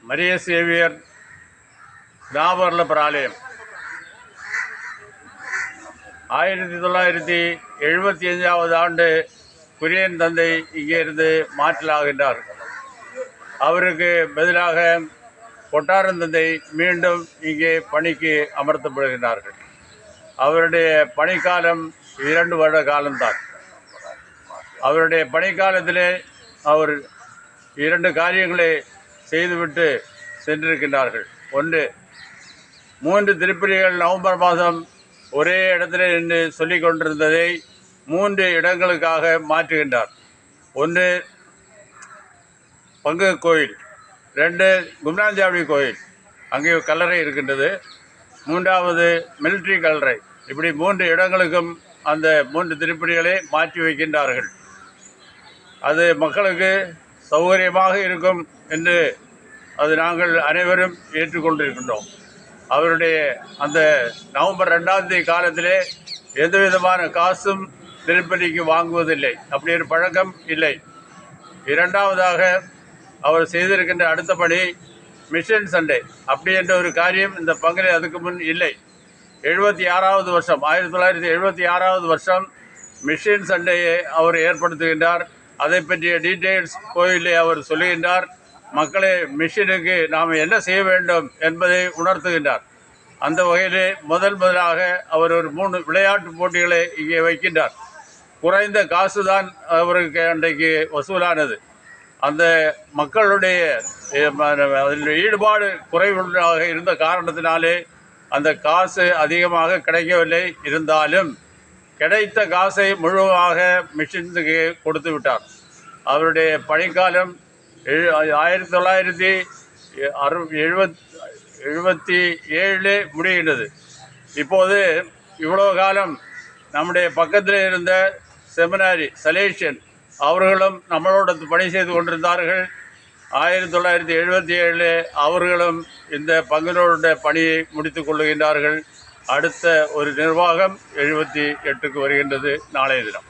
Maria Xavier தாபர்லப்பர் ஆலயம் 1975 ஆண்டு குரியன் தந்தை இங்கே இருந்து மாற்றலாகின்றார். அவருக்கு பதிலாக கொட்டாரன் தந்தை மீண்டும் இங்கே பணிக்கு அமர்த்தப்படுகின்றார்கள். அவருடைய பணிக்காலம் 2 வருட காலம்தான். அவருடைய பணிக்காலத்திலே அவர் 2 காரியங்களை செய்துவிட்டு சென்றிருக்கின்றார்கள். ஒன்று, 3 திருப்பலிகள் நவம்பர் மாதம் ஒரே இடத்துல நின்று சொல்லிக் கொண்டிருந்ததை 3 இடங்களுக்காக மாற்றுகின்றார். ஒன்று பங்கு கோயில், 2 கும்னாஞ்சாவடி கோயில், அங்கே கல்லறை இருக்கின்றது, 3வது மிலிட்ரி கல்லறை. இப்படி 3 இடங்களுக்கும் அந்த 3 திருப்பலிகளை மாற்றி வைக்கின்றார்கள். அது மக்களுக்கு சௌகரியமாக இருக்கும் என்று அது நாங்கள் அனைவரும் ஏற்றுக்கொண்டிருக்கின்றோம். அவருடைய அந்த நவம்பர் 2ஆம் தேதி காலத்திலே எந்த விதமான காசும் திருப்பலிக்கு வாங்குவதில்லை. அப்படி ஒரு பழக்கம் இல்லை. 2வதாக அவர் செய்திருக்கின்ற அடுத்த பணி மிஷன் சண்டே. அப்படி என்ற ஒரு காரியம் இந்த பங்கிலே அதுக்கு முன் இல்லை. 76வது வருஷம் 1976வது வருஷம் மிஷன் சண்டையை அவர் ஏற்படுத்துகின்றார். அதை பற்றிய டீட்டெயில்ஸ் கோயிலே அவர் சொல்லுகின்றார். மக்களை மிஷனுக்கு நாம் என்ன செய்ய வேண்டும் என்பதை உணர்த்துகின்றார். அந்த வகையிலே முதலாக அவர் ஒரு 3 விளையாட்டு போட்டிகளை இங்கே வைக்கின்றார். குறைந்த காசு தான் அவருக்கு அன்றைக்கு வசூலானது. அந்த மக்களுடைய ஈடுபாடு குறைவாக இருந்த காரணத்தினாலே அந்த காசு அதிகமாக கிடைக்கவில்லை. இருந்தாலும் கிடைத்த காசை முழுவதாக மிஷனுக்கு கொடுத்து விட்டார். அவருடைய பணிக்காலம் 1977 முடிகின்றது. இப்போது இவ்வளோ காலம் நம்முடைய பக்கத்தில் இருந்த செமினாரி சலேஷன் அவர்களும் நம்மளோட பணி செய்து கொண்டிருந்தார்கள். 1977 அவர்களும் இந்த பங்கினோட பணியை முடித்து கொள்ளுகின்றார்கள். அடுத்த ஒரு நிர்வாகம் 78க்கு வருகின்றது நாளைய தினம்.